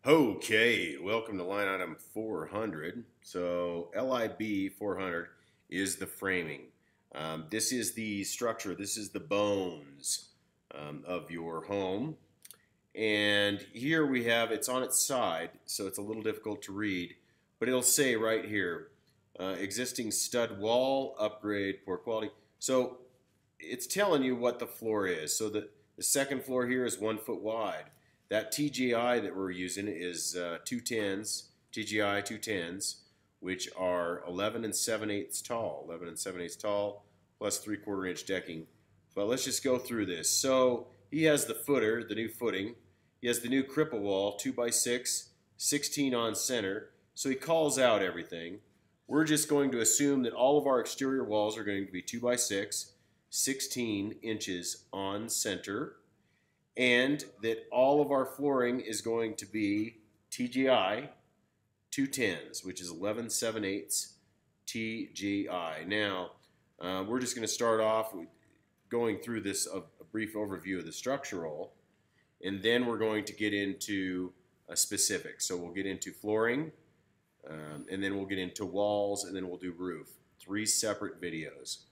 Okay, welcome to line item 400. So LIB 400 is the framing. This is the structure, this is the bones of your home. And here we have, it's on its side, so it's a little difficult to read, but it'll say right here, existing stud wall, upgrade, poor quality. So it's telling you what the floor is. So the second floor here is 1 foot wide. That TGI that we're using is 210s, TGI 210s, which are 11 and 7/8 tall, 11 and 7/8 tall, plus 3/4 inch decking. But let's just go through this. So he has the footer, the new footing. He has the new cripple wall, 2x6, 16 on center. So he calls out everything. We're just going to assume that all of our exterior walls are going to be 2x6, 16 inches on center, and that all of our flooring is going to be TGI 210s, which is 11 7/8 TGI. Now, we're just going to start off with going through this, a brief overview of the structural, and then we're going to get into specifics. So we'll get into flooring, and then we'll get into walls, and then we'll do roof. Three separate videos.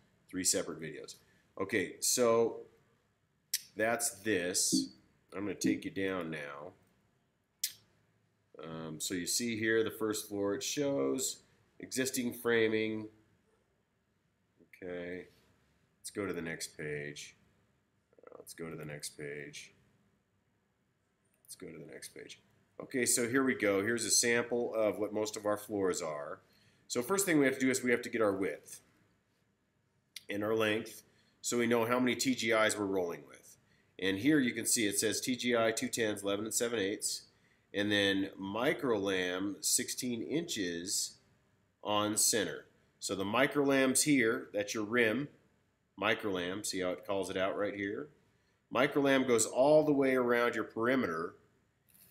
Okay, so that's this. I'm going to take you down now. So you see here the first floor, it shows existing framing. Okay, let's go to the next page. Okay, so here we go. Here's a sample of what most of our floors are. So first thing we have to do is we have to get our width and our length so we know how many TGIs we're rolling with. And here you can see it says TGI 210s, 11 and 7/8, and then microlam 16 inches on center. So the microlam's here, that's your rim, microlam, see how it calls it out right here? Microlam goes all the way around your perimeter,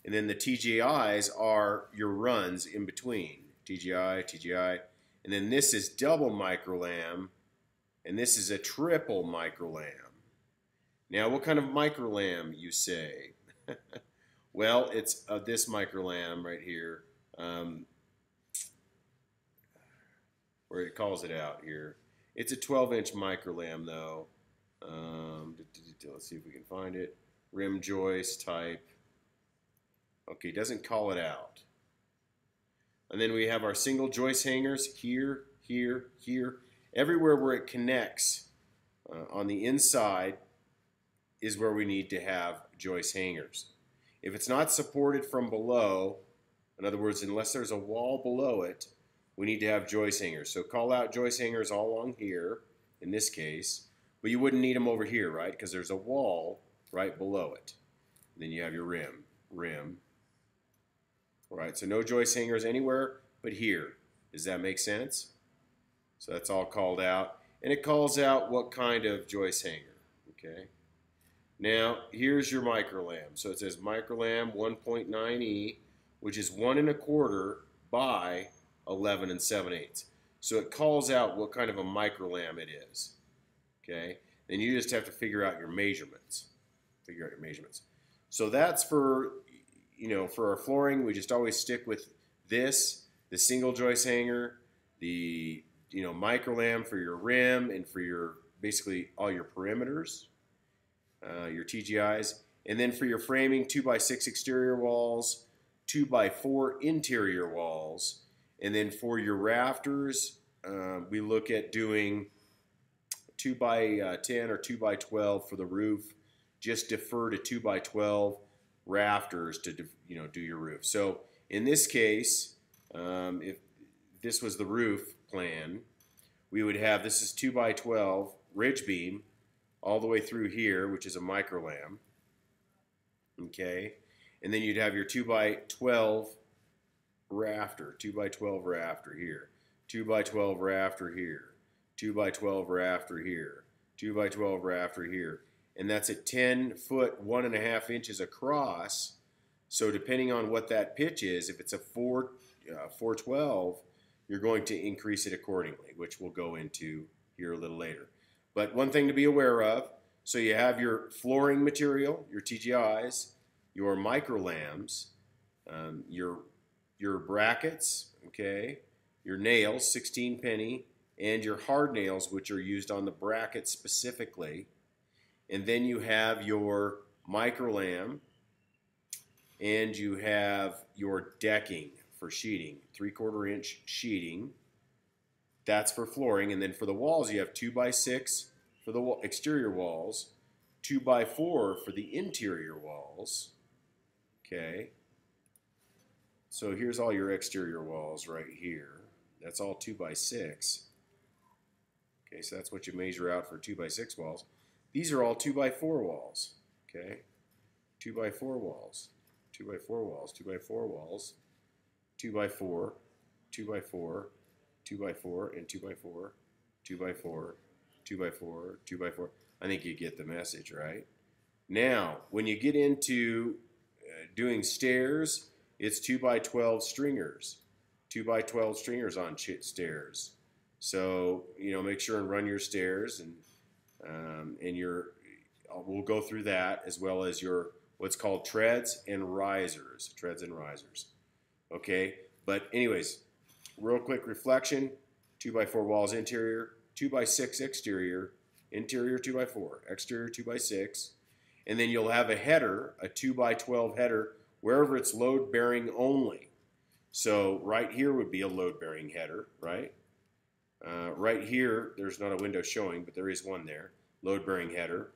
and then the TGIs are your runs in between. TGI, and then this is double microlam, and this is a triple microlam. Now, what kind of microlam, you say? Well, it's this microlam right here, where it calls it out here. It's a 12-inch microlam, though. Let's see if we can find it. Rim joist type. Okay, doesn't call it out. And then we have our single joist hangers here, here, here. Everywhere where it connects on the inside is where we need to have joist hangers. If it's not supported from below, in other words, unless there's a wall below it, we need to have joist hangers. So call out joist hangers all along here, in this case, but you wouldn't need them over here, right? Because there's a wall right below it. And then you have your rim. All right, so no joist hangers anywhere but here. Does that make sense? So that's all called out. And it calls out what kind of joist hanger, okay? Now, here's your microlam. So it says microlam 1.9E, which is 1 1/4 by 11 and 7/8. So it calls out what kind of a microlam it is, okay? Then you just have to figure out your measurements. So that's for, for our flooring, we just always stick with this, the single joist hanger, the microlam for your rim and for your basically all your perimeters, your TGIs, and then for your framing, 2x6 exterior walls, 2x4 interior walls, and then for your rafters, we look at doing 2x10 or 2x12 for the roof. Just defer to 2x12 rafters to do your roof. So in this case, if this was the roof plan, we would have, this is 2x12 ridge beam all the way through here, which is a microlam, okay? And then you'd have your 2x12 rafter, 2x12 rafter here, 2x12 rafter here, 2x12 rafter here, 2x12 rafter here, and that's at 10 foot 1.5 inches across. So depending on what that pitch is, if it's a 412, you're going to increase it accordingly, which we'll go into here a little later. But one thing to be aware of, so you have your flooring material, your TGIs, your microlams, Your brackets, okay, your nails, 16 penny, and your hard nails, which are used on the bracket specifically. And then you have your microlam, and you have your decking for sheeting, 3/4 inch sheeting. That's for flooring. And then for the walls, you have 2x6 for the exterior walls, 2x4 for the interior walls. Okay. So here's all your exterior walls right here. That's all 2x6. Okay, so that's what you measure out for 2x6 walls. These are all 2x4 walls. Okay, 2x4 walls, 2x4 walls, 2x4 walls, 2x4, 2x4, 2x4, and 2x4, 2x4, 2x4, 2x4. I think you get the message, right? Now, when you get into doing stairs, it's 2x12 stringers, 2x12 stringers on stairs. So make sure and run your stairs, and we'll go through that as well as your what's called treads and risers, Okay, but anyways, real quick reflection: 2x4 walls interior, 2x6 exterior, interior 2x4, exterior 2x6, and then you'll have a header, a 2x12 header, wherever it's load bearing only. So right here would be a load bearing header, right? Right here, there's not a window showing, but there is one there. Load bearing header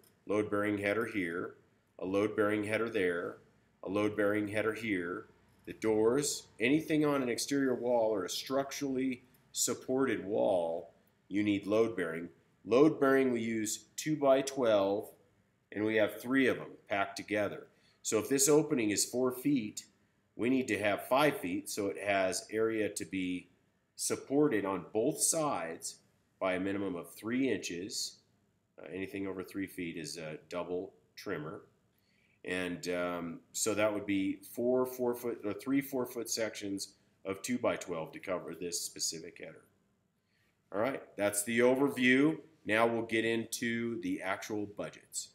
here, a load bearing header there, a load bearing header here. The doors, anything on an exterior wall or a structurally supported wall, you need load bearing. Load bearing, we use 2x12, and we have 3 of them packed together. So if this opening is 4 feet, we need to have 5 feet, so it has area to be supported on both sides by a minimum of 3 inches. Anything over 3 feet is a double trimmer. And so that would be 3 4-foot sections of 2x12 to cover this specific header. All right, that's the overview. Now we'll get into the actual budgets.